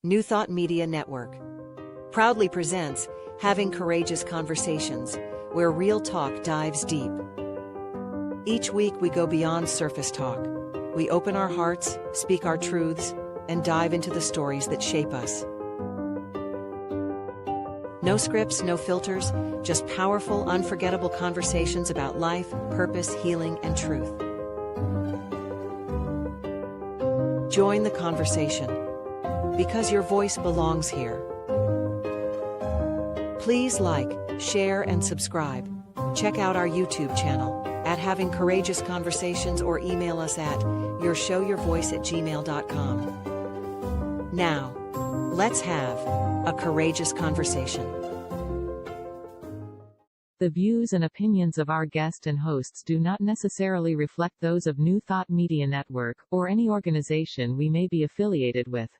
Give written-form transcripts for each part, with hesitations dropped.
New Thought Media Network proudly presents Having Courageous Conversations, where real talk dives deep. Each week we go beyond surface talk. We open our hearts, speak our truths, and dive into the stories that shape us. No scripts, no filters, just powerful, unforgettable conversations about life, purpose, healing, and truth. Join the conversation, because your voice belongs here. Please like, share, and subscribe. Check out our YouTube channel at Having Courageous Conversations or email us at yourshowyourvoice@gmail.com. Now, let's have a courageous conversation. The views and opinions of our guest and hosts do not necessarily reflect those of New Thought Media Network, or any organization we may be affiliated with.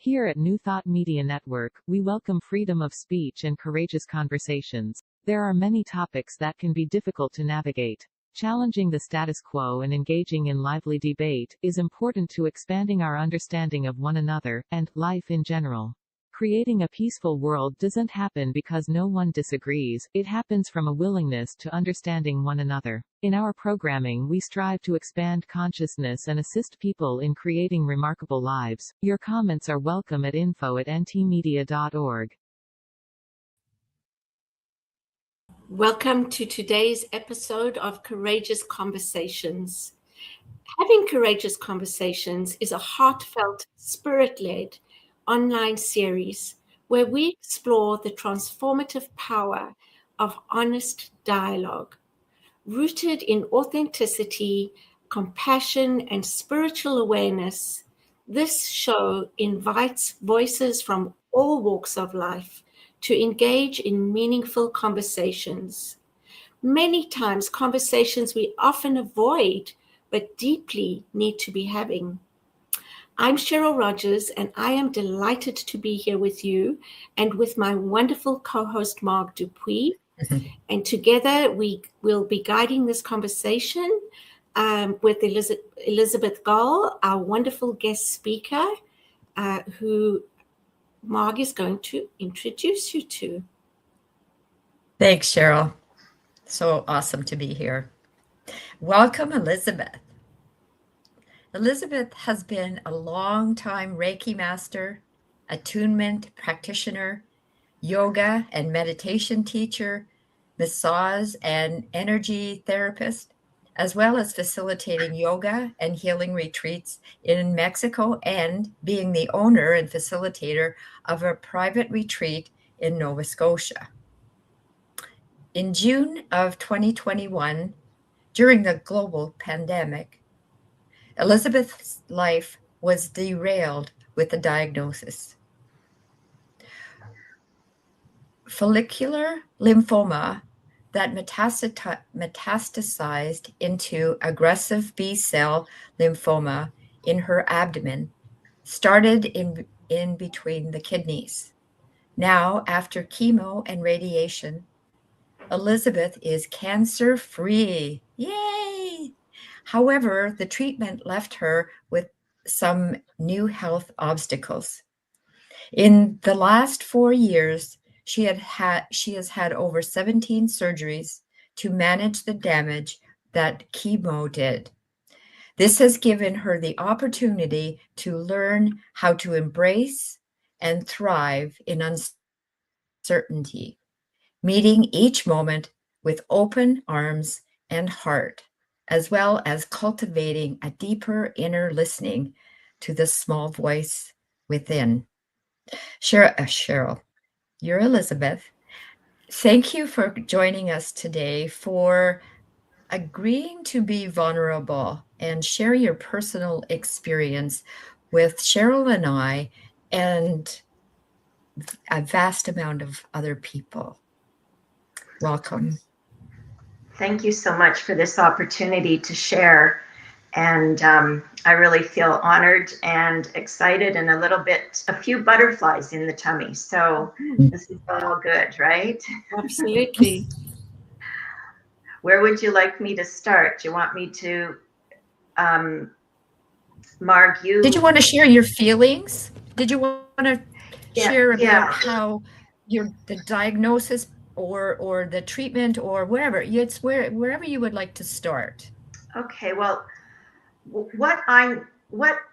Here at New Thought Media Network, we welcome freedom of speech and courageous conversations. There are many topics that can be difficult to navigate. Challenging the status quo and engaging in lively debate is important to expanding our understanding of one another, and life in general. Creating a peaceful world doesn't happen because no one disagrees, it happens from a willingness to understanding one another. In our programming, we strive to expand consciousness and assist people in creating remarkable lives. Your comments are welcome at info@ntmedia.org. Welcome to today's episode of Courageous Conversations. Having Courageous Conversations is a heartfelt, spirit-led online series where we explore the transformative power of honest dialogue. Rooted in authenticity, compassion, and spiritual awareness, this show invites voices from all walks of life to engage in meaningful conversations. Many times, conversations we often avoid but deeply need to be having. I'm Cheryl Rogers, and I am delighted to be here with you and with my wonderful co-host, Mark Dupuis. And together we will be guiding this conversation with Elizabeth Gaal, our wonderful guest speaker, who Mark is going to introduce you to. Thanks, Cheryl. So awesome to be here. Welcome, Elizabeth. Elizabeth has been a long-time Reiki master, attunement practitioner, yoga and meditation teacher, massage and energy therapist, as well as facilitating yoga and healing retreats in Mexico and being the owner and facilitator of a private retreat in Nova Scotia. In June of 2021, during the global pandemic, Elizabeth's life was derailed with a diagnosis. Follicular lymphoma that metastasized into aggressive B-cell lymphoma in her abdomen started in between the kidneys. Now, after chemo and radiation, Elizabeth is cancer-free. Yay! However, the treatment left her with some new health obstacles. In the last 4 years, she has had over 17 surgeries to manage the damage that chemo did. This has given her the opportunity to learn how to embrace and thrive in uncertainty, meeting each moment with open arms and heart, as well as cultivating a deeper inner listening to the small voice within. Cheryl, you're Elizabeth. Thank you for joining us today, for agreeing to be vulnerable and share your personal experience with Cheryl and I and a vast amount of other people. Welcome. Thank you so much for this opportunity to share. And I really feel honored and excited and a few butterflies in the tummy. So this is all good, right? Absolutely. Where would you like me to start? Do you want me to Marg, Did you want to share your feelings? Did you want to share about how the diagnosis or the treatment or wherever? It's wherever you would like to start. Okay, well, what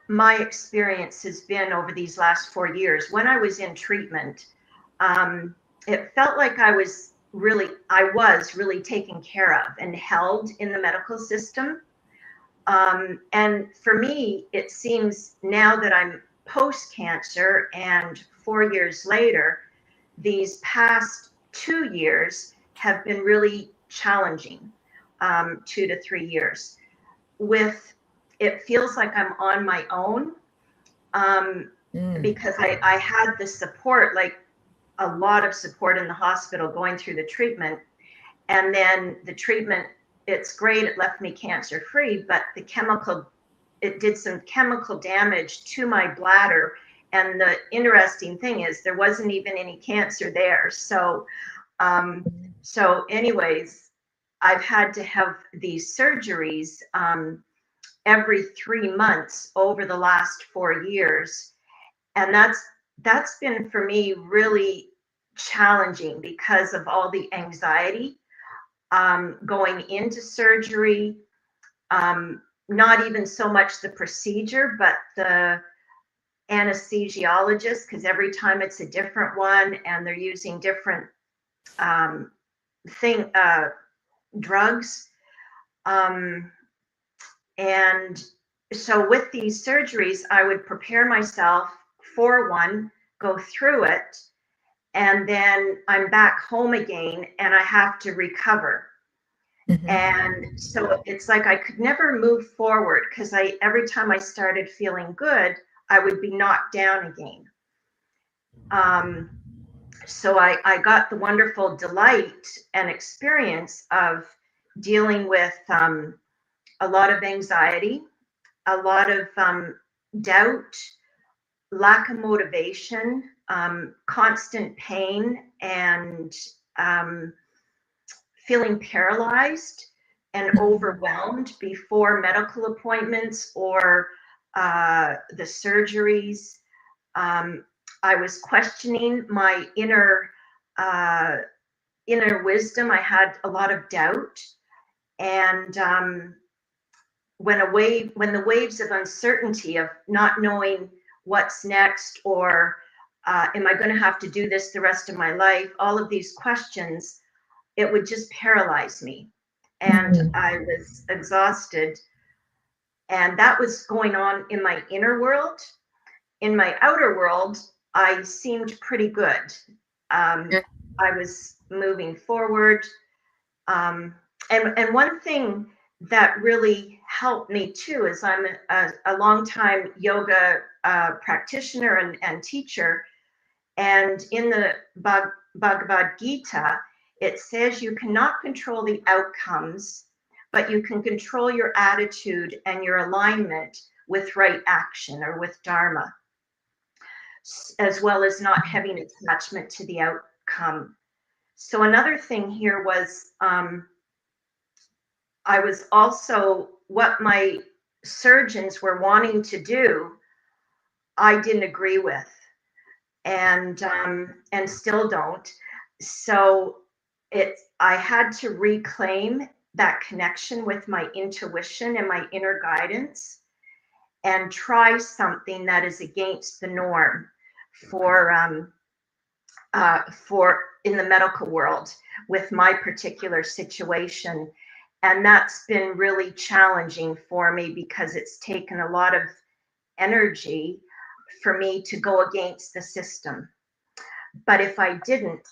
my experience has been over these last 4 years, when I was in treatment, it felt like I was really taken care of and held in the medical system. And for me, it seems now that I'm post-cancer and 4 years later, these past 2 years have been really challenging, 2 to 3 years. It feels like I'm on my own, because I had the support, like a lot of support in the hospital going through the treatment. And then the treatment, it's great, it left me cancer free, but it did some chemical damage to my bladder. And the interesting thing is there wasn't even any cancer there. So anyways, I've had to have these surgeries every 3 months over the last 4 years. And that's been for me really challenging because of all the anxiety going into surgery, not even so much the procedure, but the anesthesiologist, because every time it's a different one and they're using different drugs. And so with these surgeries, I would prepare myself for one, go through it, and then I'm back home again and I have to recover. Mm-hmm. And so it's like I could never move forward because every time I started feeling good, I would be knocked down again. So I got the wonderful delight and experience of dealing with a lot of anxiety, a lot of doubt, lack of motivation, constant pain, and feeling paralyzed and overwhelmed before medical appointments or the surgeries. I was questioning my inner wisdom. I had a lot of doubt, and when the waves of uncertainty of not knowing what's next, or am I going to have to do this the rest of my life, all of these questions, it would just paralyze me, and I was exhausted. And that was going on in my inner world. In my outer world, I seemed pretty good. I was moving forward. And one thing that really helped me too is I'm a long-time yoga practitioner and teacher. And in the Bhagavad Gita, it says you cannot control the outcomes, but you can control your attitude and your alignment with right action or with Dharma, as well as not having attachment to the outcome. So another thing here was I was also, what my surgeons were wanting to do, I didn't agree with, and still don't. So I had to reclaim that connection with my intuition and my inner guidance, and try something that is against the norm for in the medical world with my particular situation. And that's been really challenging for me because it's taken a lot of energy for me to go against the system. But if I didn't,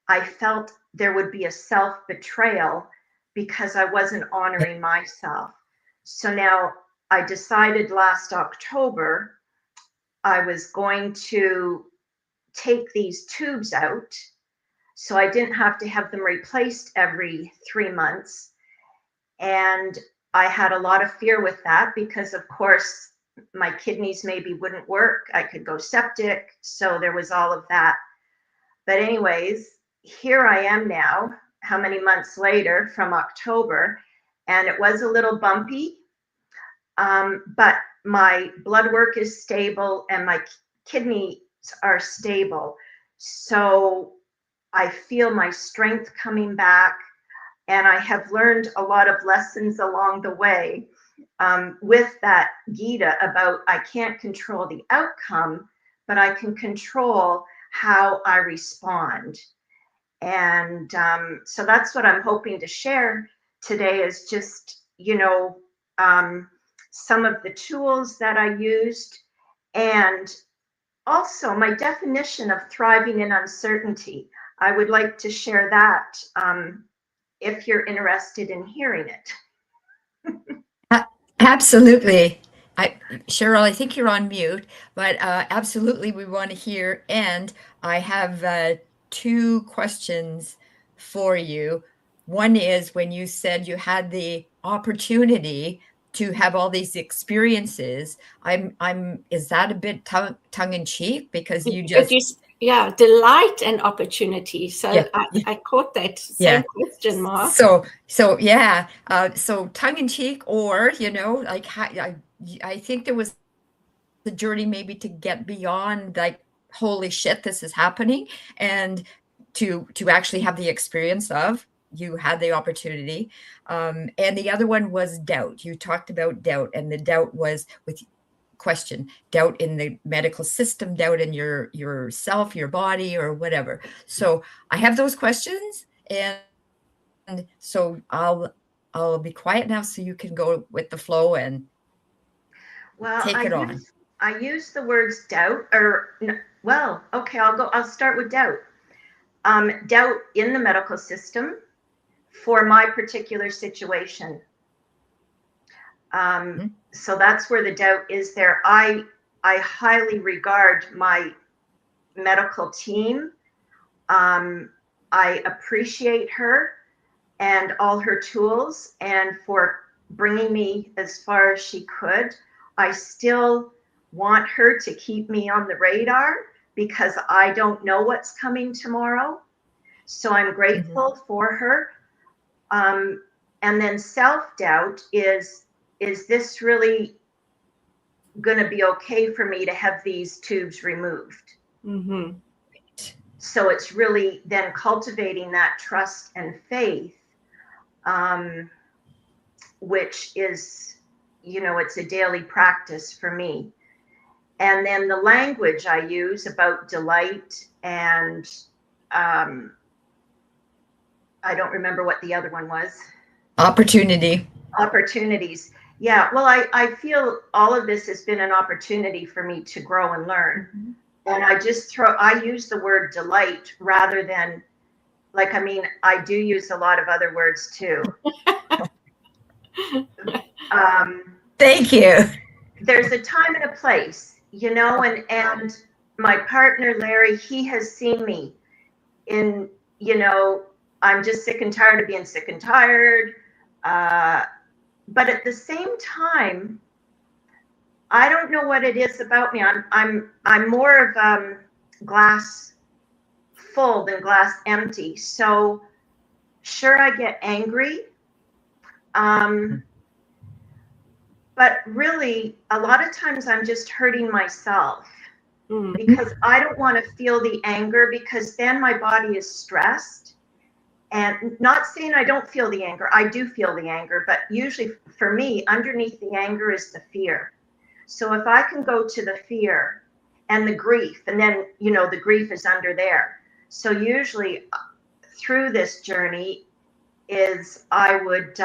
I felt there would be a self-betrayal because I wasn't honoring myself. So now I decided last October I was going to take these tubes out so I didn't have to have them replaced every 3 months. And I had a lot of fear with that because, of course, my kidneys maybe wouldn't work. I could go septic. So there was all of that. But anyways, here I am now, how many months later from October, and it was a little bumpy. But my blood work is stable and my kidneys are stable. So I feel my strength coming back, and I have learned a lot of lessons along the way with that Gita about I can't control the outcome, but I can control how I respond. And so that's what I'm hoping to share today, is just, some of the tools that I used, and also my definition of thriving in uncertainty. I would like to share that if you're interested in hearing it. Absolutely. Cheryl, I think you're on mute, but absolutely we want to hear. And I have 2 questions for you. One is, when you said you had the opportunity to have all these experiences, is that a bit tongue in cheek? Because you just delight and opportunity. So Yeah. I caught that same question, Mark. So yeah. So tongue in cheek, or like I think there was the journey maybe to get beyond, like, holy shit, this is happening, and to actually have the experience of, you had the opportunity. And the other one was doubt. You talked about doubt, and the doubt was with question, doubt in the medical system, doubt in yourself, your body, or whatever. So I have those questions, and so I'll be quiet now so you can go with the flow and take it on. I use the words doubt, okay, I'll start with doubt. Doubt in the medical system for my particular situation. So that's where the doubt is there. I highly regard my medical team. I appreciate her and all her tools, and for bringing me as far as she could. I still want her to keep me on the radar, because I don't know what's coming tomorrow. So I'm grateful for her. And then self-doubt is this really going to be okay for me to have these tubes removed? Mm-hmm. So it's really then cultivating that trust and faith, which is, it's a daily practice for me. And then the language I use about delight and I don't remember what the other one was. Opportunities. Yeah. Well, I feel all of this has been an opportunity for me to grow and learn. Mm-hmm. And I use the word delight rather than, I do use a lot of other words too. Thank you. There's a time and a place, and my partner, Larry, he has seen me in, I'm just sick and tired of being sick and tired. But at the same time, I don't know what it is about me. I'm more of glass full than glass empty. So sure, I get angry. But really, a lot of times I'm just hurting myself, because I don't want to feel the anger, because then my body is stressed. And not saying I don't feel the anger. I do feel the anger, but usually for me, underneath the anger is the fear. So if I can go to the fear and the grief, and then, the grief is under there. So usually through this journey is I would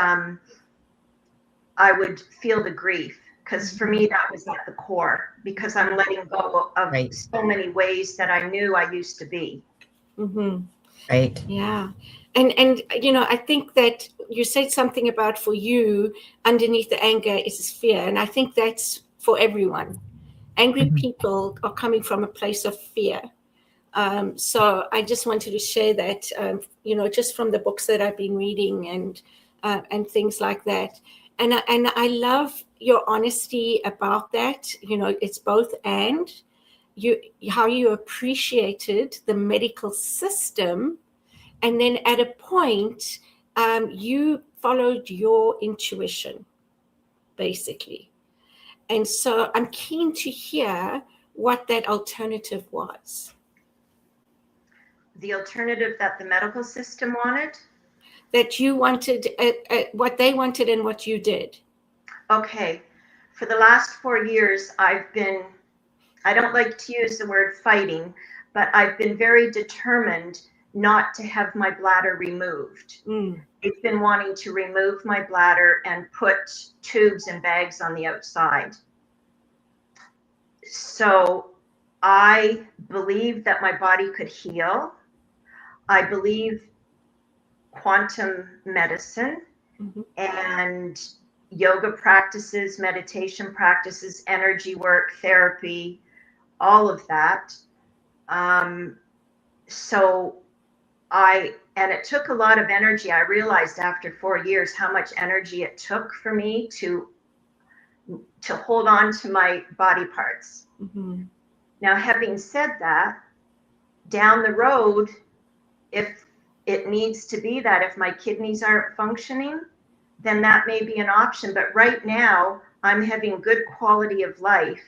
feel the grief, because for me, that was at the core, because I'm letting go of so many ways that I knew I used to be. Mm-hmm. Right. Yeah. And I think that you said something about, for you, underneath the anger is fear. And I think that's for everyone. Angry people are coming from a place of fear. So I just wanted to share that, just from the books that I've been reading and things like that. And I love your honesty about that. It's both and. How you appreciated the medical system, and then at a point, you followed your intuition, basically. And so I'm keen to hear what that alternative was. The alternative that the medical system wanted? That you wanted, what they wanted and what you did. Okay. For the last 4 years, I don't like to use the word fighting, but I've been very determined not to have my bladder removed. They've been wanting to remove my bladder and put tubes and bags on the outside. So I believe that my body could heal. I believe quantum medicine and yoga practices, meditation practices, energy work, therapy, all of that. And it took a lot of energy. I realized after 4 years how much energy it took for me to hold on to my body parts. Now, having said that, down the road, if it needs to be that, if my kidneys aren't functioning, then that may be an option. But right now, I'm having good quality of life.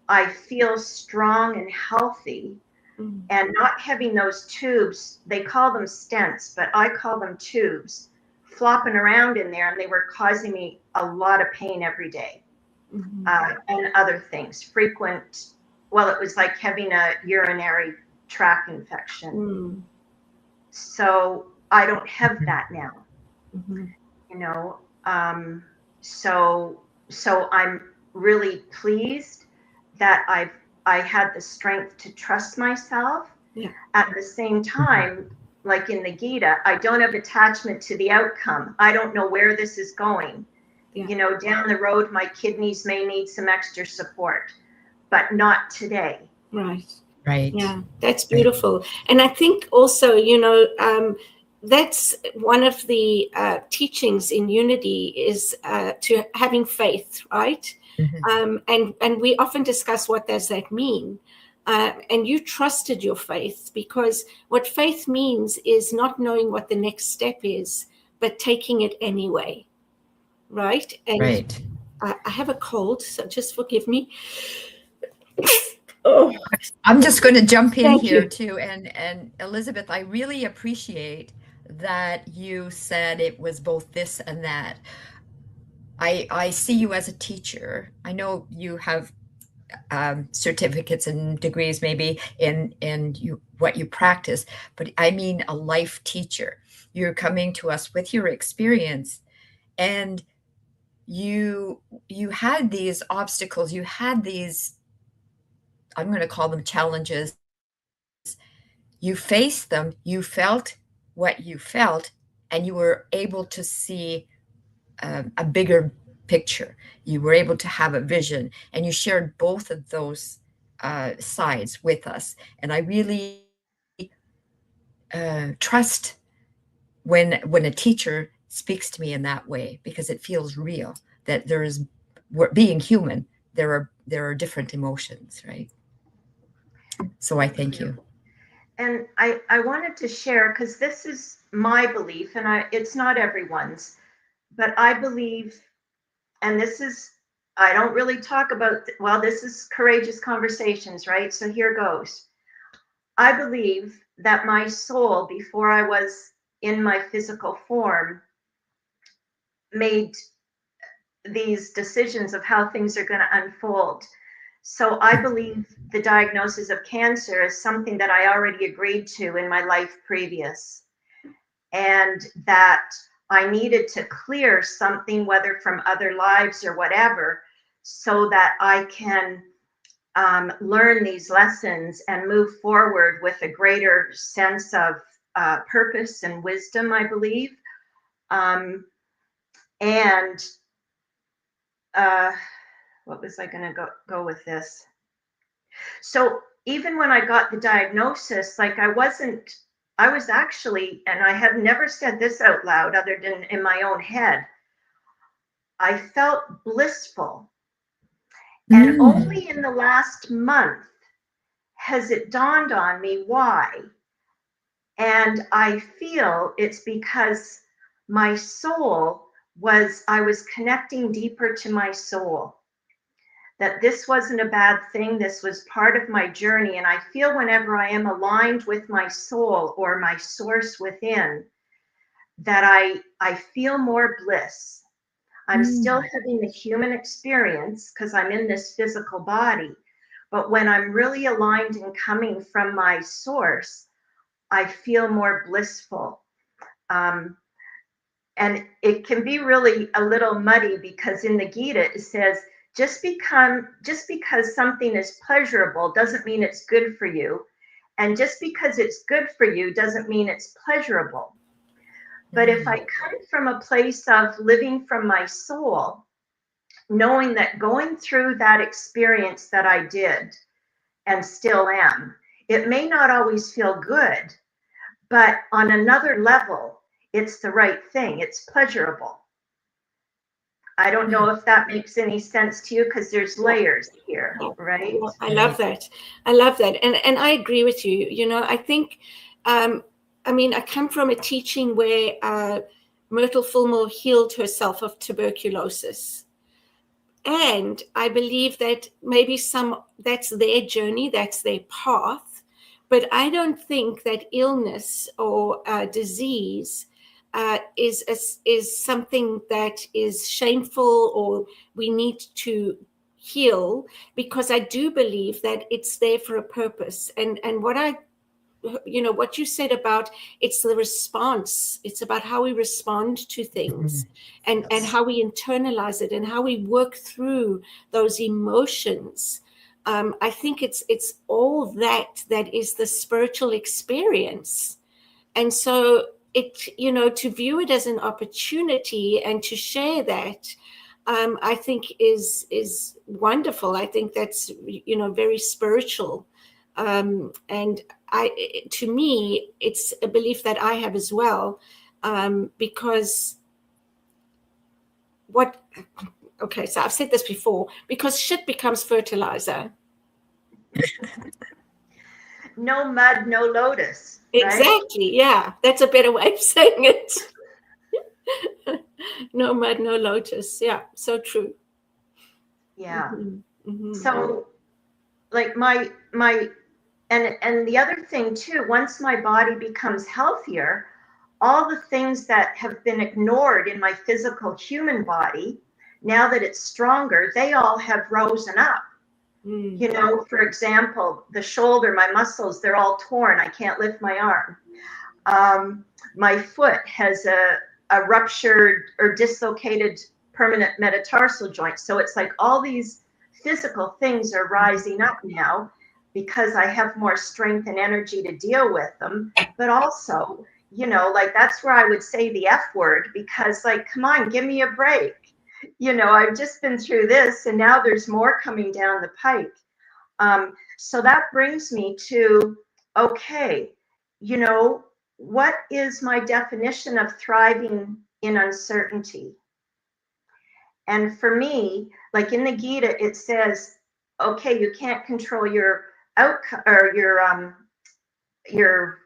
I feel strong and healthy. And not having those tubes, they call them stents, but I call them tubes, flopping around in there, and they were causing me a lot of pain every day. And other things, it was like having a urinary tract infection. So I don't have that now, so I'm really pleased that I had the strength to trust myself. At the same time, like in the Gita, I don't have attachment to the outcome. I don't know where this is going. Down the road, my kidneys may need some extra support, but not today. Right. Right. Yeah, that's beautiful. And I think also, that's one of the teachings in unity is to having faith, right? And we often discuss what does that mean. And you trusted your faith, because what faith means is not knowing what the next step is, but taking it anyway. Right? And Right. I have a cold, so just forgive me. I'm just going to jump in Thank here you. too. And Elizabeth, I really appreciate that you said it was both this and that. I see you as a teacher. I know you have certificates and degrees maybe in what you practice, but I mean a life teacher. You're coming to us with your experience, and you had these obstacles, you had these, I'm going to call them challenges. You faced them, you felt what you felt, and you were able to see a bigger picture. You were able to have a vision, and you shared both of those sides with us. And I really trust when a teacher speaks to me in that way, because it feels real, that being human, there are different emotions, right? So I thank you. And I wanted to share, because this is my belief, and it's not everyone's, but I believe, and I don't really talk about, this is courageous conversations, right? So here goes. I believe that my soul, before I was in my physical form, made these decisions of how things are going to unfold. So I believe the diagnosis of cancer is something that I already agreed to in my life previous, and that I needed to clear something, whether from other lives or whatever, so that I can learn these lessons and move forward with a greater sense of purpose and wisdom, I believe. What was I going to go with this? So even when I got the diagnosis, like I was actually, and I have never said this out loud other than in my own head, I felt blissful. And only in the last month has it dawned on me why. And I feel it's because my soul I was connecting deeper to my soul. that this wasn't a bad thing. This was part of my journey. And I feel whenever I am aligned with my soul or my source within, that I feel more bliss. I'm still having the human experience because I'm in this physical body. But when I'm really aligned and coming from my source, I feel more blissful. And it can be really a little muddy because in the Gita it says, just because something is pleasurable doesn't mean it's good for you. And just because it's good for you doesn't mean it's pleasurable. But if I come from a place of living from my soul, knowing that going through that experience that I did and still am, it may not always feel good, but on another level, it's the right thing. It's pleasurable. I don't know if that makes any sense to you because there's layers here, right? I love that. I love that. And I agree with you. You know, I think, I mean, I come from a teaching where Myrtle Fillmore healed herself of tuberculosis. And I believe that maybe that's their journey, that's their path. But I don't think that illness or disease is something that is shameful or we need to heal, because I do believe that it's there for a purpose. And what you said about it's the response, it's about how we respond to things and how we internalize it and how we work through those emotions. I think it's all that is the spiritual experience. And so to view it as an opportunity and to share that, I think is wonderful. I think that's, very spiritual. And to me, it's a belief that I have as well, because so I've said this before, because shit becomes fertilizer. No mud, no lotus. Right? Exactly. Yeah, that's a better way of saying it. No mud, no lotus. Yeah, so true. Yeah. Mm-hmm. So, like and the other thing too, once my body becomes healthier, all the things that have been ignored in my physical human body, now that it's stronger, they all have risen up. For example, the shoulder, my muscles, they're all torn. I can't lift my arm. My foot has a ruptured or dislocated permanent metatarsal joint. So it's like all these physical things are rising up now because I have more strength and energy to deal with them. But also, that's where I would say the F word, because come on, give me a break. I've just been through this and now there's more coming down the pike. So that brings me to, okay, what is my definition of thriving in uncertainty? And for me, like in the Gita, it says, okay, you can't control your outcome or your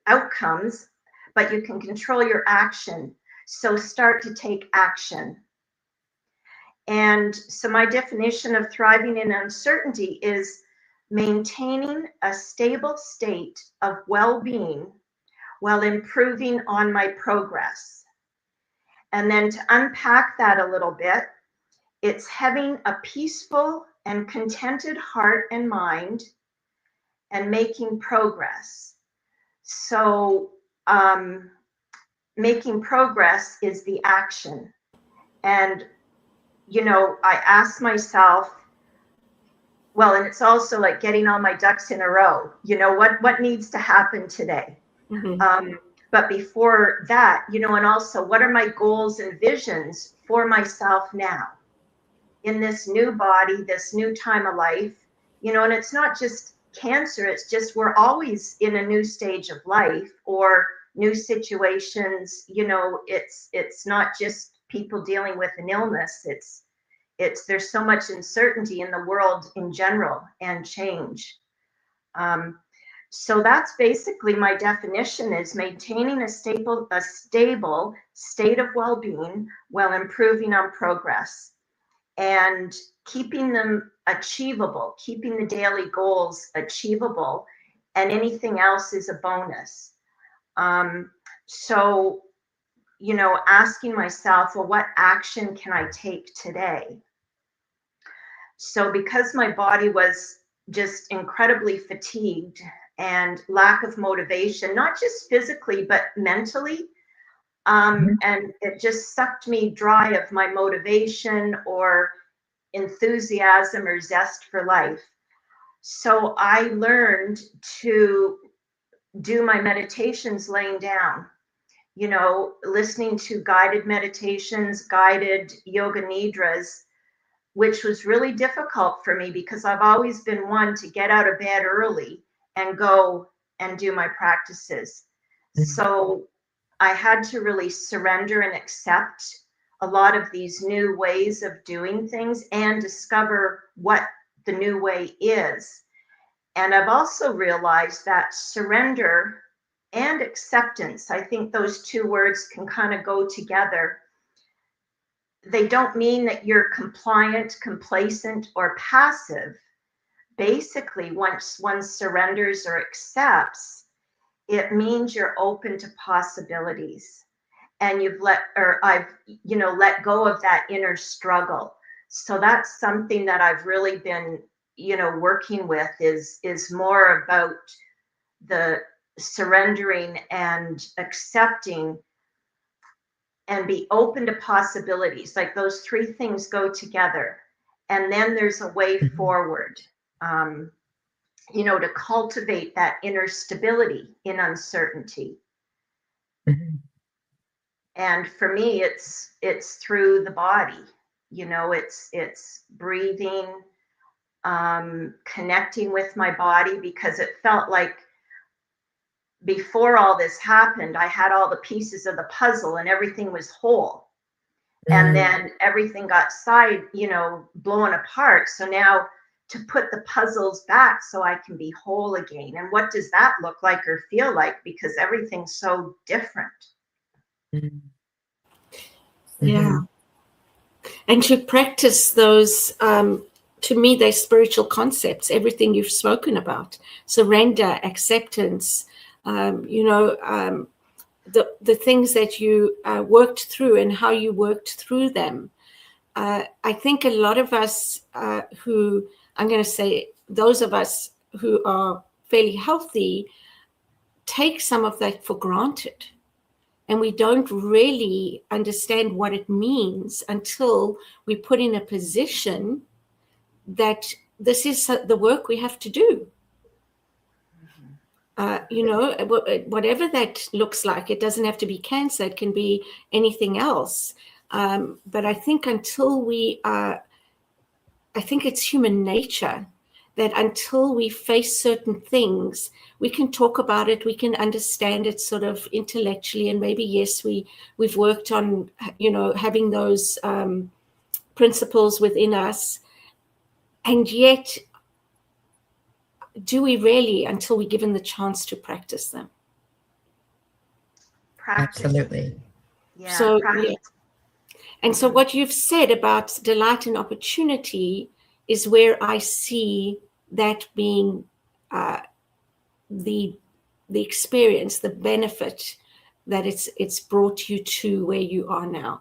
outcomes, but you can control your action. So start to take action. And so my definition of thriving in uncertainty is maintaining a stable state of well-being while improving on my progress. And then to unpack that a little bit, it's having a peaceful and contented heart and mind and making progress. So making progress is the action. And I ask myself, well, and it's also like getting all my ducks in a row. What needs to happen today? Mm-hmm. But before that, and also what are my goals and visions for myself now in this new body, this new time of life, and it's not just cancer. It's just, we're always in a new stage of life or new situations. It's not just people dealing with an illness. There's so much uncertainty in the world in general and change. So that's basically my definition, is maintaining a stable state of well-being while improving on progress. And keeping them achievable, keeping the daily goals achievable, and anything else is a bonus. So, asking myself, well, what action can I take today? So because my body was just incredibly fatigued and lack of motivation, not just physically, but mentally, and it just sucked me dry of my motivation or enthusiasm or zest for life. So I learned to do my meditations laying down, listening to guided meditations, guided yoga nidras, which was really difficult for me because I've always been one to get out of bed early and go and do my practices. So I had to really surrender and accept a lot of these new ways of doing things and discover what the new way is. And I've also realized that surrender and acceptance, I think those two words can kind of go together. They don't mean that you're compliant, complacent, or passive. Basically, once one surrenders or accepts, it means you're open to possibilities, and I've let go of that inner struggle. So that's something that I've really been, working with is more about the surrendering and accepting and be open to possibilities. Like those three things go together. And then there's a way forward, to cultivate that inner stability in uncertainty. And for me, it's through the body, it's breathing, connecting with my body, because it felt like before all this happened, I had all the pieces of the puzzle and everything was whole. And then everything got blown apart. So now to put the puzzles back so I can be whole again. And what does that look like or feel like? Because everything's so different. Yeah. And to practice those, to me, they're spiritual concepts, everything you've spoken about: surrender, acceptance, the things that you worked through and how you worked through them. I think a lot of us those of us who are fairly healthy take some of that for granted. And we don't really understand what it means until we put in a position that this is the work we have to do. Whatever that looks like, it doesn't have to be cancer, it can be anything else. But I think I think it's human nature that until we face certain things, we can talk about it, we can understand it sort of intellectually, and maybe, yes, we've worked on, having those principles within us. And yet, do we really until we're given the chance to practice them? Absolutely. Yeah. So, yeah. And so what you've said about delight and opportunity is where I see that being the experience, the benefit that it's brought you to where you are now.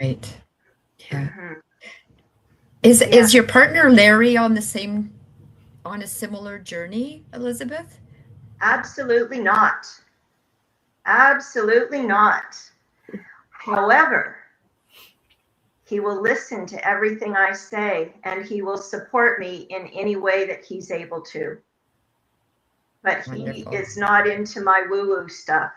Right. Yeah. Is your partner Larry on a similar journey, Elizabeth? Absolutely not. Absolutely not. However, he will listen to everything I say, and he will support me in any way that he's able to. But Wonderful. He is not into my woo-woo stuff.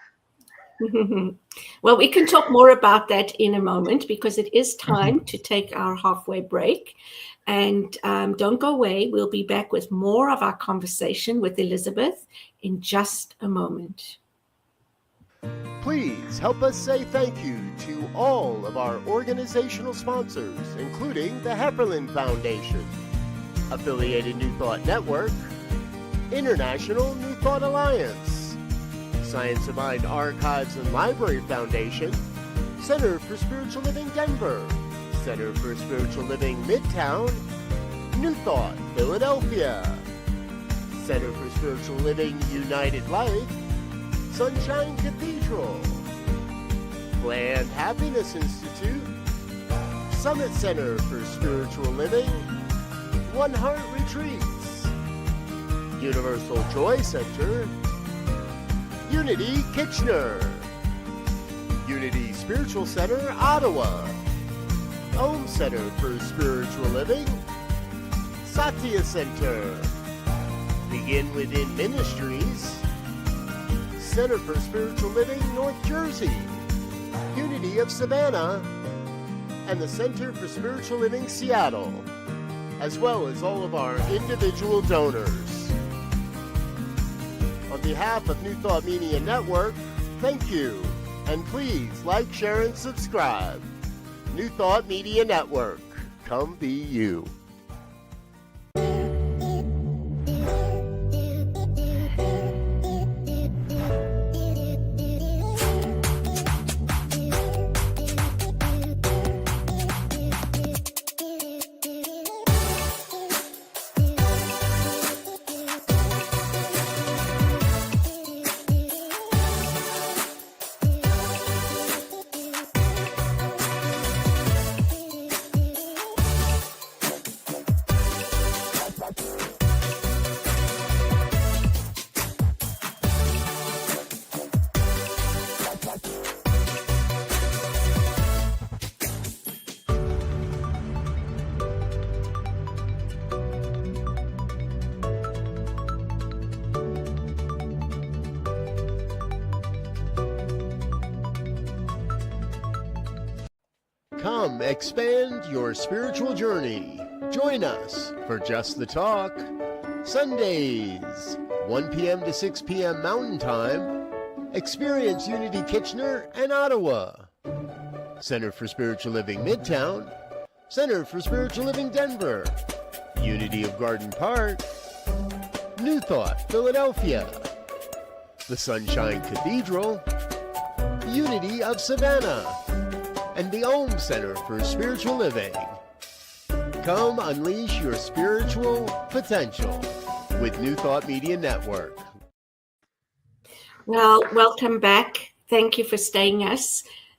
Well, we can talk more about that in a moment, because it is time to take our halfway break. And don't go away. We'll be back with more of our conversation with Elizabeth in just a moment. Please help us say thank you to all of our organizational sponsors, including the Hefferland Foundation, Affiliated New Thought Network, International New Thought Alliance, Science of Mind Archives and Library Foundation, Center for Spiritual Living Denver, Center for Spiritual Living Midtown, New Thought, Philadelphia. Center for Spiritual Living United Life, Sunshine Cathedral. Planned Happiness Institute, Summit Center for Spiritual Living, One Heart Retreats, Universal Joy Center, Unity Kitchener, Unity Spiritual Center, Ottawa, Home Center for Spiritual Living, Satya Center, Begin Within Ministries, Center for Spiritual Living, North Jersey, Unity of Savannah, and the Center for Spiritual Living, Seattle, as well as all of our individual donors. On behalf of New Thought Media Network, thank you, and please like, share, and subscribe. New Thought Media Network, come be you. Come expand your spiritual journey. Join us for Just the Talk, Sundays, 1 p.m. to 6 p.m. Mountain Time. Experience Unity Kitchener and Ottawa. Center for Spiritual Living Midtown, Center for Spiritual Living Denver, Unity of Garden Park, New Thought Philadelphia, the Sunshine Cathedral, Unity of Savannah, and the Om Center for Spiritual Living. Come unleash your spiritual potential with New Thought Media Network. Well, welcome back. Thank you for staying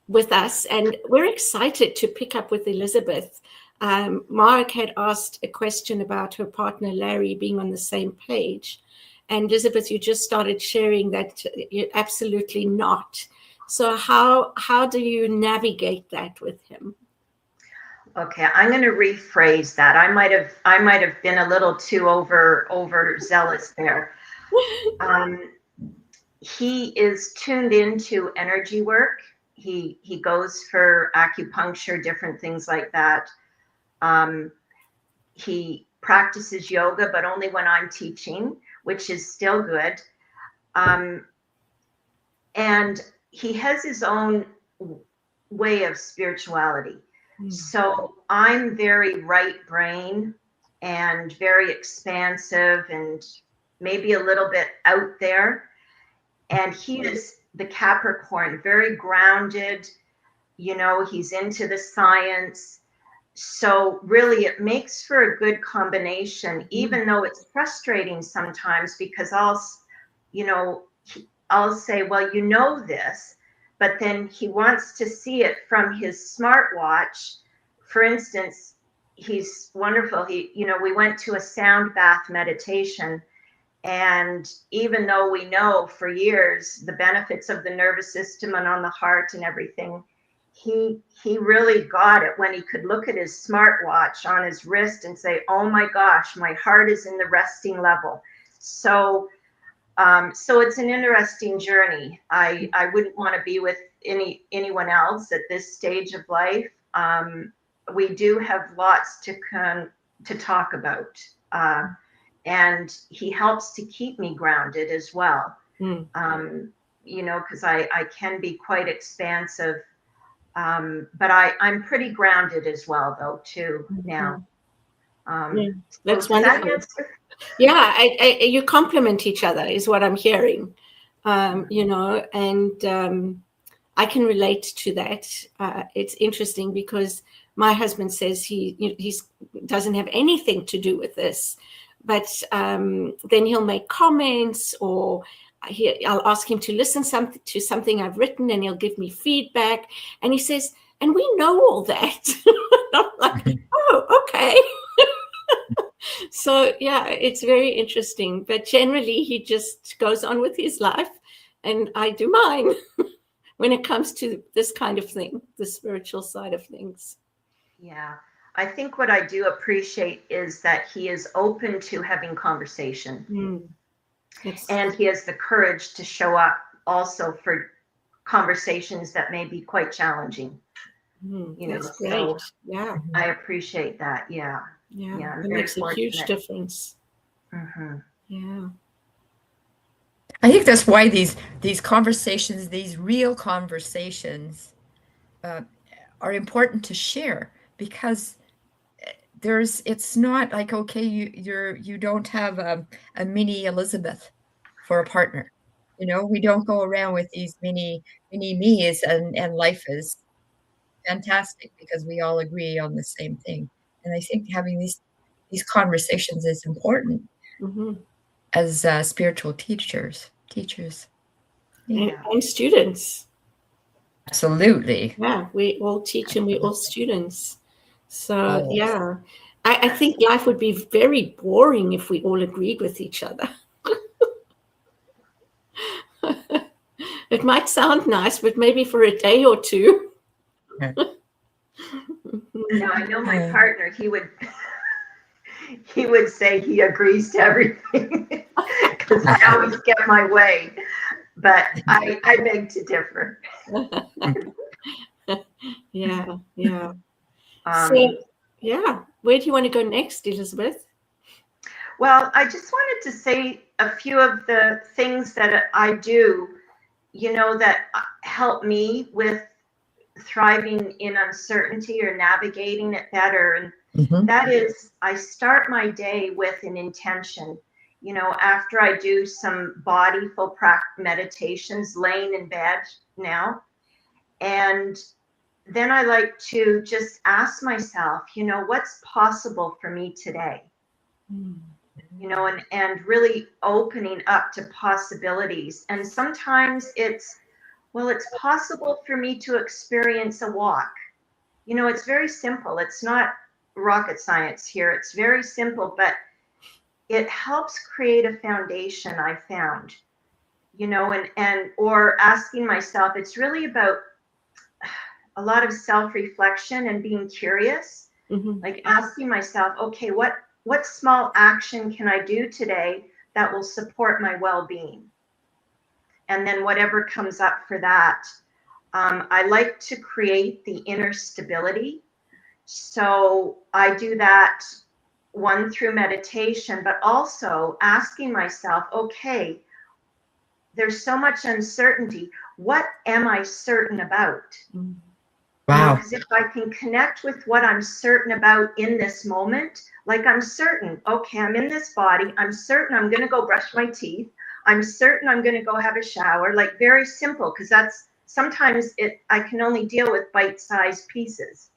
with us. And we're excited to pick up with Elizabeth. Mark had asked a question about her partner, Larry, being on the same page. And Elizabeth, you just started sharing that you're absolutely not. So how do you navigate that with him? Okay, I'm going to rephrase that. I might have been a little too overzealous there. He is tuned into energy work. He goes for acupuncture, different things like that. He practices yoga, but only when I'm teaching, which is still good. And he has his own way of spirituality. So I'm very right brain and very expansive and maybe a little bit out there. And he is the Capricorn, very grounded, he's into the science. So really it makes for a good combination, even though it's frustrating sometimes because I'll say, well, this, but then he wants to see it from his smartwatch. For instance, he's wonderful. We went to a sound bath meditation, and even though we know for years the benefits of the nervous system and on the heart and everything, he really got it when he could look at his smartwatch on his wrist and say, oh my gosh, my heart is in the resting level. So it's an interesting journey. I wouldn't want to be with anyone else at this stage of life. We do have lots to talk about, and he helps to keep me grounded as well. Because I can be quite expansive, but I'm pretty grounded as well, though, too now. That's wonderful. Yeah, you complement each other is what I'm hearing, and I can relate to that. It's interesting because my husband says he doesn't have anything to do with this, but then he'll make comments, or I'll ask him to listen to something I've written, and he'll give me feedback. And he says, and we know all that. I'm like, oh, okay. So yeah, it's very interesting. But generally, he just goes on with his life, and I do mine when it comes to this kind of thing, the spiritual side of things. Yeah. I think what I do appreciate is that he is open to having conversation. And he has the courage to show up also for conversations that may be quite challenging. That's great. So yeah, I appreciate that. Yeah. It makes a huge difference. Yeah. I think that's why these conversations, these real conversations, are important to share, because it's not like, okay, you don't have a mini Elizabeth for a partner. We don't go around with these mini me's, and life is fantastic because we all agree on the same thing. And I think having these conversations is important as spiritual teachers. And students. Absolutely. Yeah, we all teach and we're all students. So yeah, I think life would be very boring if we all agreed with each other. It might sound nice, but maybe for a day or two. Now, I know my partner, he would say he agrees to everything because I always get my way, but I beg to differ. Yeah. So, yeah, where do you want to go next, Elizabeth? Well, I just wanted to say a few of the things that I do, that help me with thriving in uncertainty or navigating it better. And that is, I start my day with an intention. After I do some body full meditations, laying in bed now, and then I like to just ask myself, what's possible for me today? And really opening up to possibilities. And sometimes it's possible for me to experience a walk. It's very simple. It's not rocket science here. It's very simple, but it helps create a foundation, I found, or asking myself, it's really about a lot of self-reflection and being curious, like asking myself, okay, what small action can I do today that will support my well-being? And then whatever comes up for that, I like to create the inner stability. So I do that, one, through meditation, but also asking myself, okay, there's so much uncertainty. What am I certain about? Wow. Because if I can connect with what I'm certain about in this moment, like I'm certain, okay, I'm in this body. I'm certain I'm going to go brush my teeth. I'm certain I'm going to go have a shower, like very simple, because that's sometimes I can only deal with bite-sized pieces.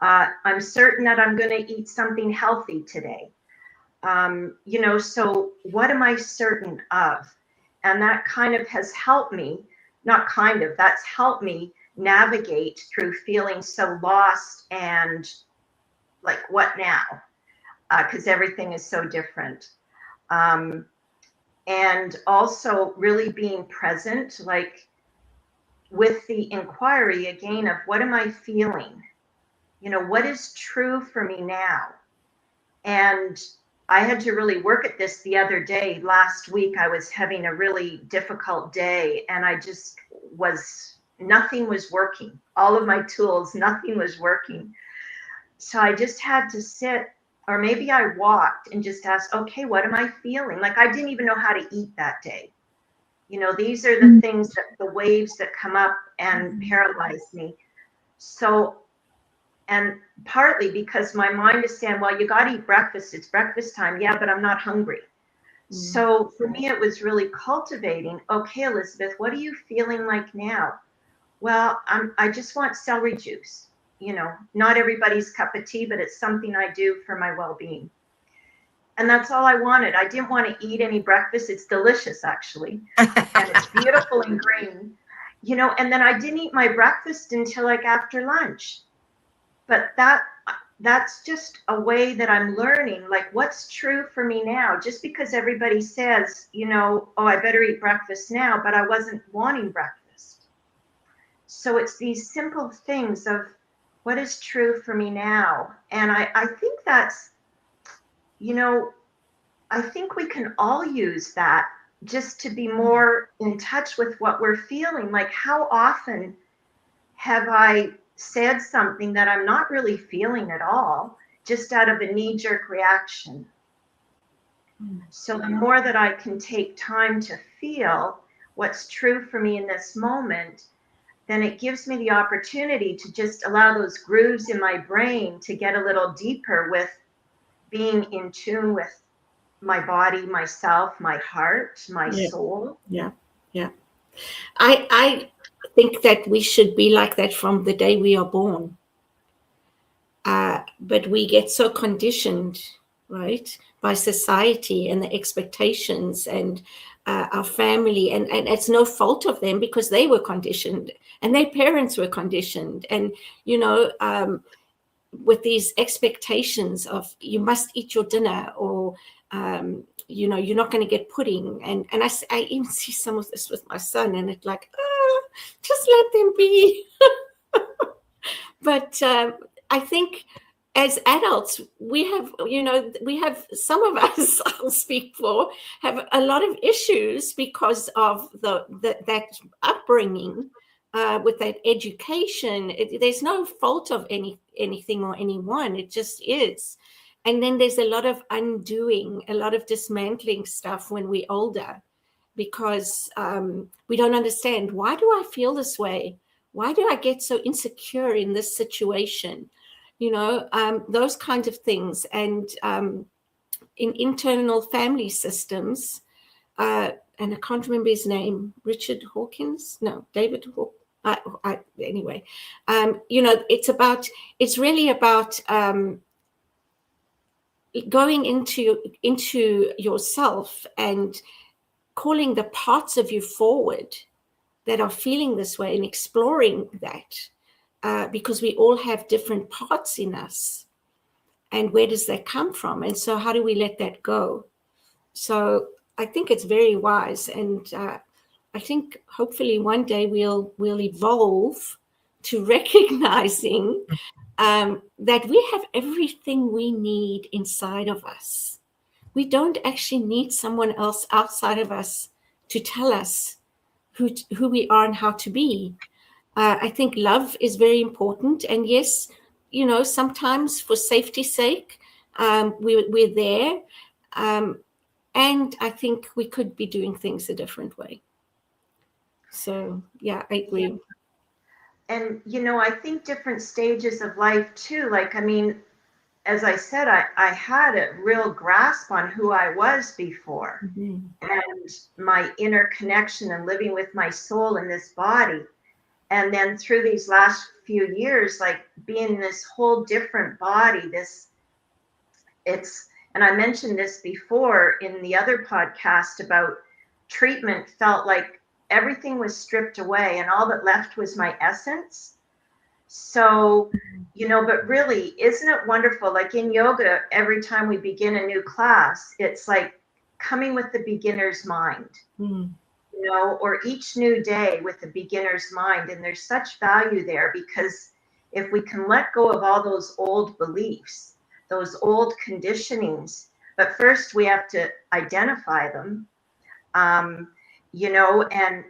I'm certain that I'm going to eat something healthy today. So what am I certain of? And that kind of has helped me, that's helped me navigate through feeling so lost and like, what now? Because everything is so different. And also really being present, like with the inquiry again of what am I feeling? What is true for me now? And I had to really work at this the other day. Last week, I was having a really difficult day, and nothing was working. All of my tools, nothing was working. So I just had to sit, or maybe I walked and just asked, okay, what am I feeling? Like I didn't even know how to eat that day. These are the things the waves that come up and paralyze me. So, and partly because my mind is saying, well, you got to eat breakfast. It's breakfast time. Yeah, but I'm not hungry. So for me, it was really cultivating, okay, Elizabeth, what are you feeling like now? Well, I just want celery juice. not everybody's cup of tea, but it's something I do for my well-being. And that's all I wanted. I didn't want to eat any breakfast. It's delicious, actually. And it's beautiful and green, and then I didn't eat my breakfast until like after lunch. But that's just a way that I'm learning, like, what's true for me now. Just because everybody says, oh, I better eat breakfast now, but I wasn't wanting breakfast. So it's these simple things of what is true for me now. And I think that's, I think we can all use that just to be more in touch with what we're feeling. Like, how often have I said something that I'm not really feeling at all, just out of a knee-jerk reaction? So the more that I can take time to feel what's true for me in this moment, then it gives me the opportunity to just allow those grooves in my brain to get a little deeper with being in tune with my body, myself, my heart, my soul. Yeah. I think that we should be like that from the day we are born. But we get so conditioned, right, by society and the expectations and our family. And it's no fault of them, because they were conditioned and their parents were conditioned. And, with these expectations of you must eat your dinner, or you're not going to get pudding, and I even see some of this with my son, and it's like, just let them be. But I think as adults, we have some of us, I'll speak for, have a lot of issues because of that upbringing. With that education, there's no fault of anything or anyone. It just is. And then there's a lot of undoing, a lot of dismantling stuff when we're older, because we don't understand, why do I feel this way? Why do I get so insecure in this situation? Those kinds of things. And in internal family systems, and I can't remember his name, Richard Hawkins? No, David Hawkins. Anyway, it's really about going into yourself and calling the parts of you forward that are feeling this way, and exploring that, because we all have different parts in us. And where does that come from? And so how do we let that go? So I think it's very wise. And I think hopefully one day we'll evolve to recognizing that we have everything we need inside of us. We don't actually need someone else outside of us to tell us who we are and how to be. I think love is very important. And yes, sometimes for safety's sake, we're there. And I think we could be doing things a different way. So, yeah, I agree. Yeah. And, I think different stages of life too. Like, I mean, as I said, I had a real grasp on who I was before, and my inner connection and living with my soul in this body. And then through these last few years, like being this whole different body, and I mentioned this before in the other podcast about treatment, felt like everything was stripped away and all that left was my essence. So, but really, isn't it wonderful? Like in yoga, every time we begin a new class, it's like coming with the beginner's mind, or each new day with the beginner's mind. And there's such value there, because if we can let go of all those old beliefs, those old conditionings, but first we have to identify them, and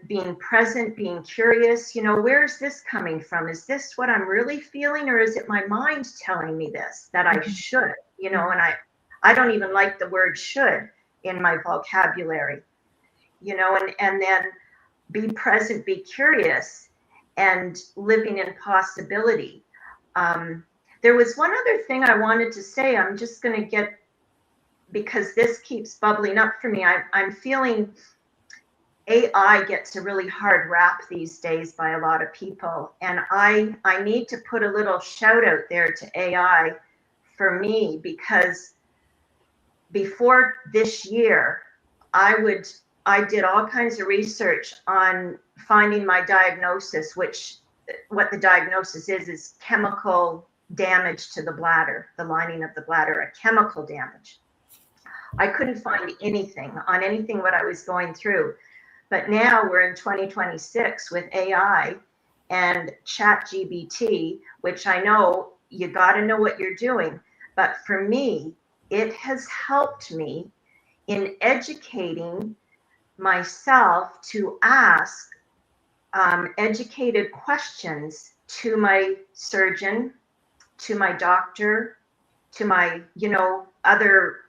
being present, being curious, where is this coming from? Is this what I'm really feeling, or is it my mind telling me this, that I should, and I don't even like the word should in my vocabulary, and then be present, be curious, and living in possibility. There was one other thing I wanted to say. I'm just going to get, because this keeps bubbling up for me. I'm feeling AI gets a really hard rap these days by a lot of people. And I need to put a little shout out there to AI for me, because before this year, I did all kinds of research on finding my diagnosis, which what the diagnosis is chemical damage to the bladder, the lining of the bladder, a chemical damage. I couldn't find anything on anything what I was going through. But now we're in 2026 with AI and ChatGPT, which I know you got to know what you're doing. But for me, it has helped me in educating myself to ask educated questions to my surgeon, to my doctor, to my, other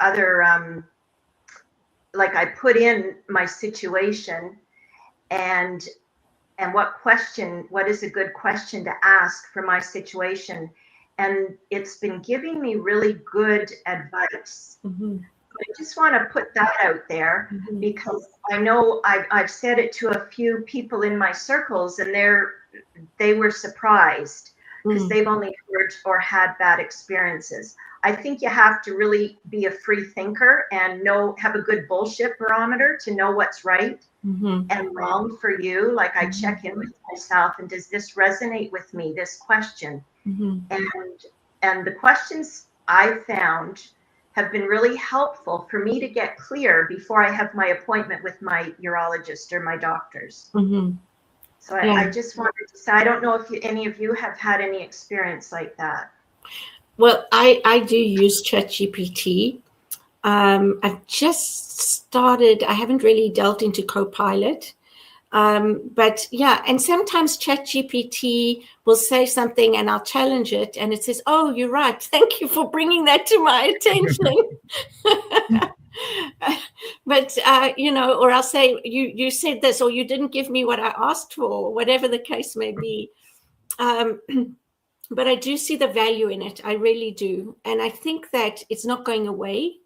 like I put in my situation and what is a good question to ask for my situation. And it's been giving me really good advice. Mm-hmm. I just want to put that out there, Mm-hmm. because I know I've said it to a few people in my circles, and they were surprised because they've only heard or had bad experiences. I think you have to really be a free thinker and have a good bullshit barometer to know what's right and wrong for you. Like I check in with myself, and does this resonate with me, this question? And the questions I found have been really helpful for me to get clear before I have my appointment with my urologist or my doctors. So I just wanted to say, I don't know if any of you have had any experience like that. Well, I do use ChatGPT. I've just started, I haven't really delved into Copilot. But yeah, and sometimes ChatGPT will say something and I'll challenge it and it says, "Oh, you're right. Thank you for bringing that to my attention." But, or I'll say, you said this, or you didn't give me what I asked for, whatever the case may be. But I do see the value in it. I really do. And I think that it's not going away.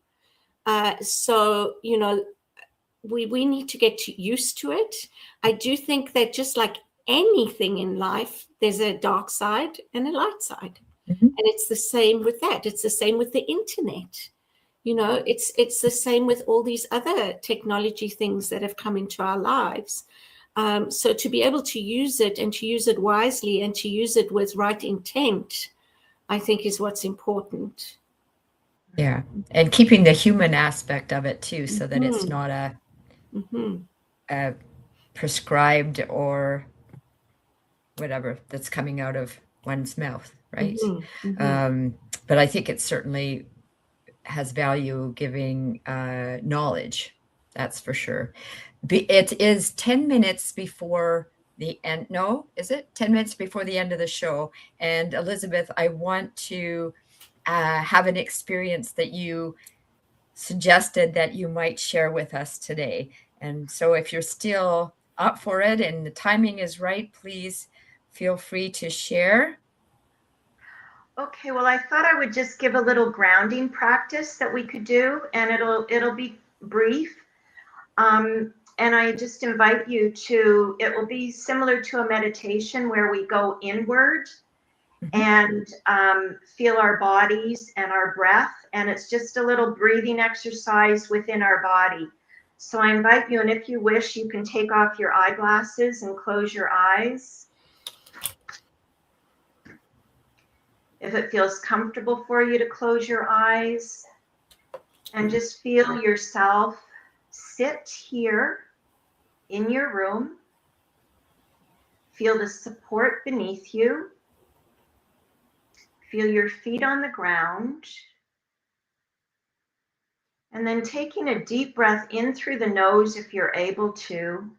So, we need to get used to it. I do think that just like anything in life, there's a dark side and a light side. And it's the same with that. It's the same with the internet. It's the same with all these other technology things that have come into our lives. So to be able to use it and to use it wisely and to use it with right intent, I think is what's important. Yeah. And keeping the human aspect of it too, so that it's not a prescribed or whatever that's coming out of one's mouth, right? But I think it certainly has value giving knowledge, that's for sure. It is 10 minutes before the end. No, is it 10 minutes before the end of the show? And Elizabeth, I want to have an experience that you suggested that you might share with us today. And so if you're still up for it and the timing is right, please feel free to share. Okay, well, I thought I would just give a little grounding practice that we could do, and it'll be brief. And I just invite you to, it will be similar to a meditation where we go inward and feel our bodies and our breath. And it's just a little breathing exercise within our body. So I invite you, and if you wish, you can take off your eyeglasses and close your eyes. If it feels comfortable for you to close your eyes, and just feel yourself sit here in your room. Feel the support beneath you. Feel your feet on the ground. And then taking a deep breath in through the nose if you're able to.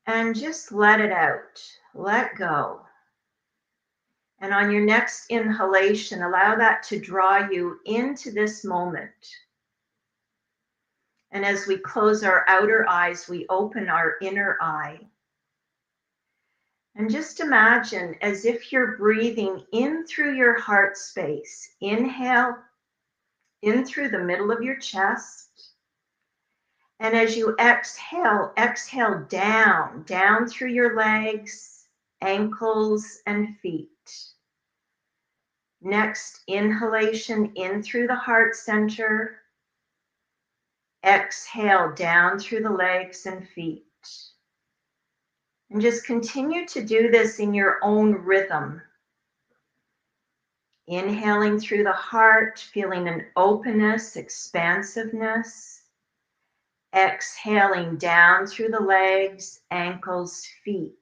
And just let it out. Let go. And on your next inhalation, allow that to draw you into this moment. And as we close our outer eyes, we open our inner eye. And just imagine as if you're breathing in through your heart space. Inhale in through the middle of your chest. And as you exhale, exhale down through your legs, ankles, and feet. Next, inhalation in through the heart center. Exhale down through the legs and feet. And just continue to do this in your own rhythm. Inhaling through the heart, feeling an openness, expansiveness. Exhaling down through the legs, ankles, feet.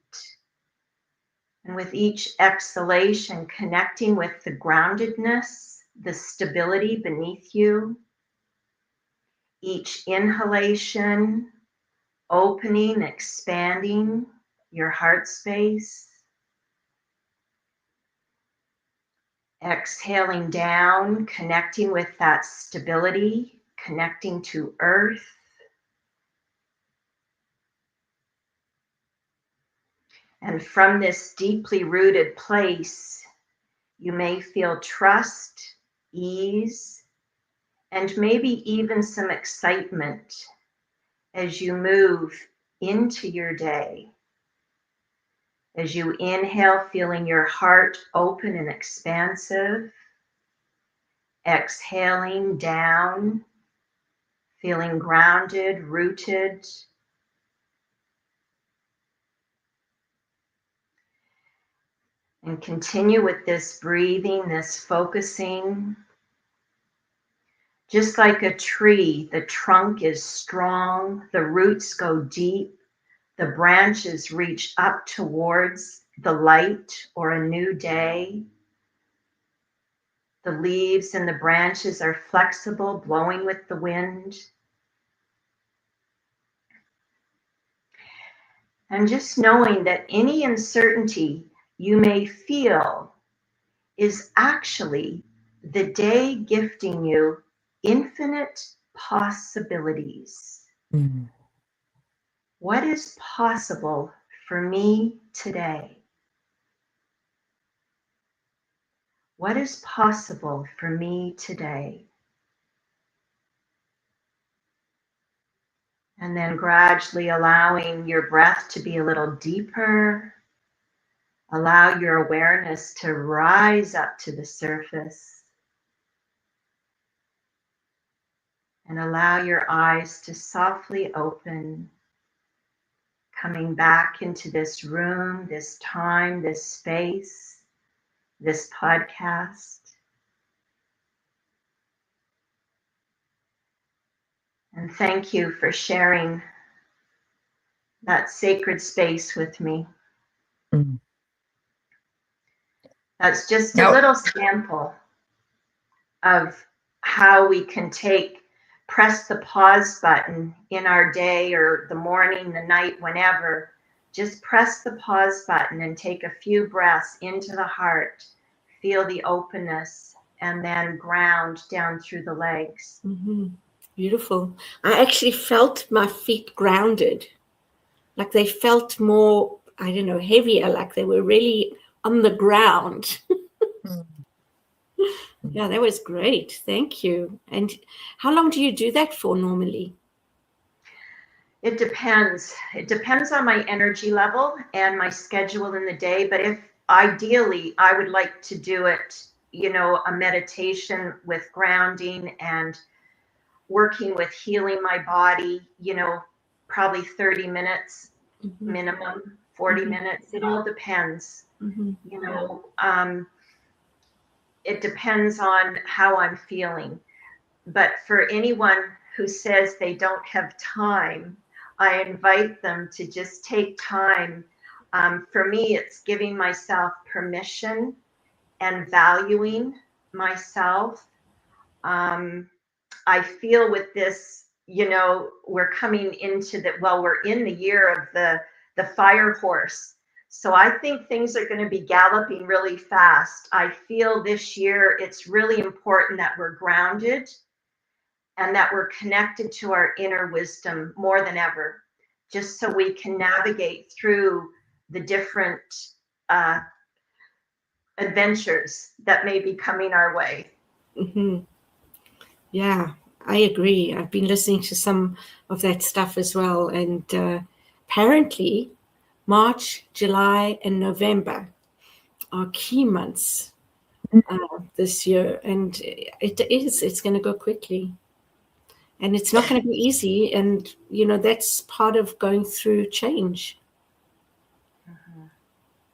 And with each exhalation, connecting with the groundedness, the stability beneath you. Each inhalation, opening, expanding your heart space. Exhaling down, connecting with that stability, connecting to earth. And from this deeply rooted place, you may feel trust, ease, and maybe even some excitement as you move into your day. As you inhale, feeling your heart open and expansive. Exhaling down, feeling grounded, rooted. And continue with this breathing, this focusing. Just like a tree, the trunk is strong, the roots go deep, the branches reach up towards the light or a new day. The leaves and the branches are flexible, blowing with the wind. And just knowing that any uncertainty you may feel is actually the day gifting you infinite possibilities. Mm. What is possible for me today? What is possible for me today? And then gradually allowing your breath to be a little deeper. Allow your awareness to rise up to the surface. And allow your eyes to softly open, coming back into this room, this time, this space, this podcast. And thank you for sharing that sacred space with me. Mm. That's just a Now, little sample of how we can press the pause button in our day or the morning, the night, whenever. Just press the pause button and take a few breaths into the heart. Feel the openness and then ground down through the legs. Mm-hmm. Beautiful. I actually felt my feet grounded, like they felt more, I don't know, heavier, like they were really on the ground. Mm. Yeah, that was great. Thank you. And how long do you do that for normally? It depends. It depends on my energy level and my schedule in the day. But if ideally, I would like to do it, a meditation with grounding and working with healing my body, probably 30 minutes Mm-hmm. minimum, 40 minutes. It all depends. Mm-hmm. It depends on how I'm feeling. But for anyone who says they don't have time, I invite them to just take time. For me, it's giving myself permission and valuing myself. I feel with this, we're coming into we're in the year of the fire horse. So I think things are going to be galloping really fast. I feel this year it's really important that we're grounded and that we're connected to our inner wisdom more than ever, just so we can navigate through the different adventures that may be coming our way. Mm-hmm. Yeah, I agree. I've been listening to some of that stuff as well. And apparently March, July, and November are key months this year. And it's going to go quickly. And it's not going to be easy. And, that's part of going through change.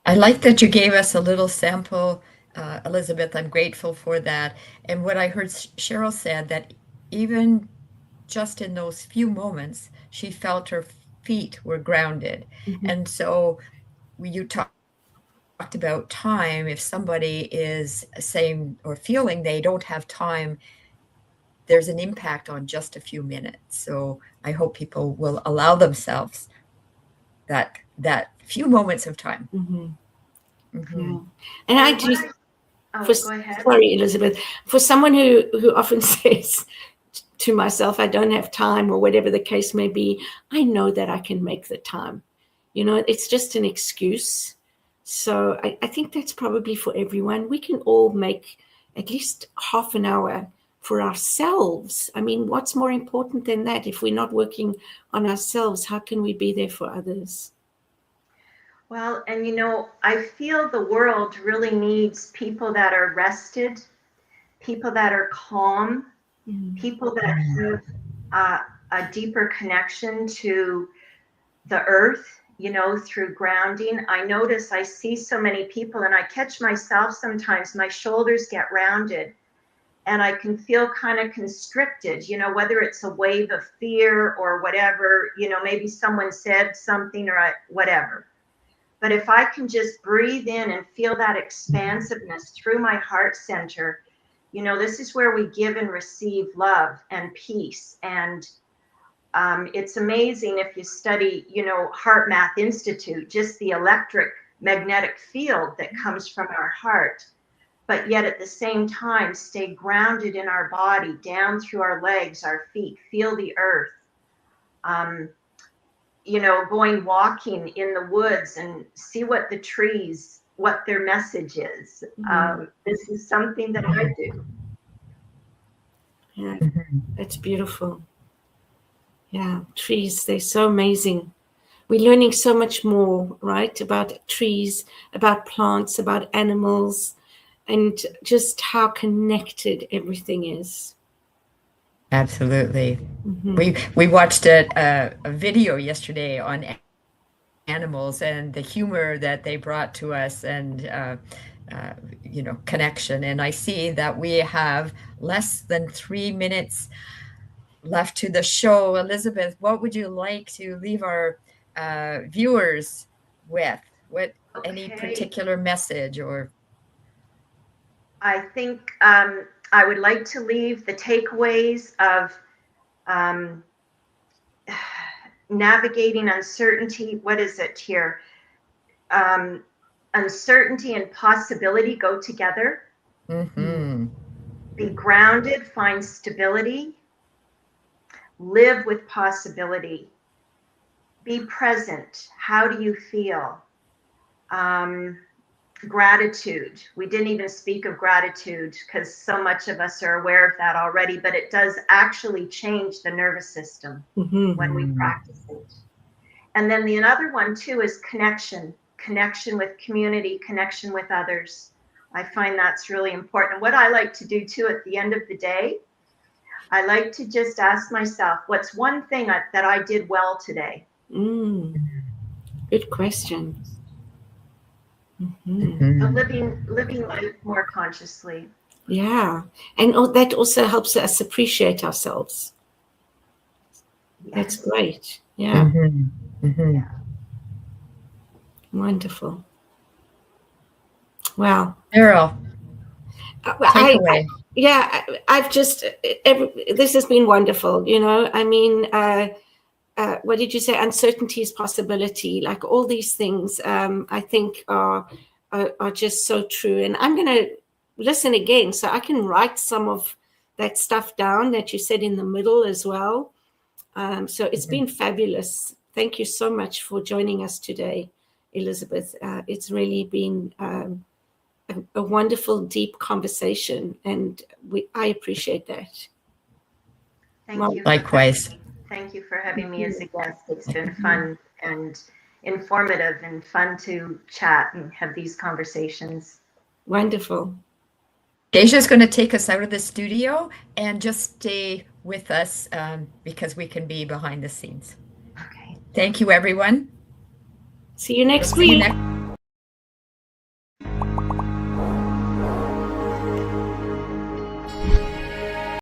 I like that you gave us a little sample, Elizabeth. I'm grateful for that. And what I heard Cheryl said, that even just in those few moments, she felt her feet were grounded. And so you talked about time. If somebody is saying or feeling they don't have time, there's an impact on just a few minutes. So I hope people will allow themselves that few moments of time. Yeah. And I just, go ahead. Sorry, Elizabeth, for someone who often says to myself, I don't have time, or whatever the case may be, I know that I can make the time. It's just an excuse. So I think that's probably for everyone. We can all make at least half an hour for ourselves. I mean, what's more important than that? If we're not working on ourselves, how can we be there for others? Well, and I feel the world really needs people that are rested, people that are calm, people that have a deeper connection to the earth, through grounding. I see so many people, and I catch myself sometimes, my shoulders get rounded and I can feel kind of constricted, whether it's a wave of fear or whatever, maybe someone said something or whatever. But if I can just breathe in and feel that expansiveness through my heart center, this is where we give and receive love and peace. And it's amazing if you study, Heart Math Institute, just the electric magnetic field that comes from our heart, but yet at the same time, stay grounded in our body, down through our legs, our feet, feel the earth. Going walking in the woods and see what the trees, what their message is. This is something that I do. Yeah, it's beautiful. Yeah, trees, they're so amazing. We're learning so much more, right, about trees, about plants, about animals, and just how connected everything is. Absolutely. We watched a video yesterday on animals and the humor that they brought to us, and connection. And I see that we have less than 3 minutes left to the show. Elizabeth, what would you like to leave our viewers with? Any particular message? Or I think I would like to leave the takeaways of navigating uncertainty. What is it here? Uncertainty and possibility go together. Be grounded, find stability, live with possibility, be present. How do you feel? Gratitude. We didn't even speak of gratitude because so much of us are aware of that already, but it does actually change the nervous system when we practice it. And then the another one too is connection with community, connection with others. I find that's really important. What I like to do too at the end of the day, I like to just ask myself, what's one thing that I did well today? Good question. So living life more consciously. Yeah, and that also helps us appreciate ourselves. Yes. That's great. Yeah. Yeah. Wonderful. Wow. Cheryl, take away. I've just, this has been wonderful. I mean, what did you say? Uncertainty is possibility. Like all these things, I think are just so true. And I'm going to listen again so I can write some of that stuff down that you said in the middle as well. So it's been fabulous. Thank you so much for joining us today, Elizabeth. It's really been a wonderful, deep conversation, and I appreciate that. Thank you. Likewise. Thank you for having me as a guest. It's been fun and informative and fun to chat and have these conversations. Wonderful. Deja's going to take us out of the studio and just stay with us because we can be behind the scenes. Okay. Thank you, everyone. See you next See you week. next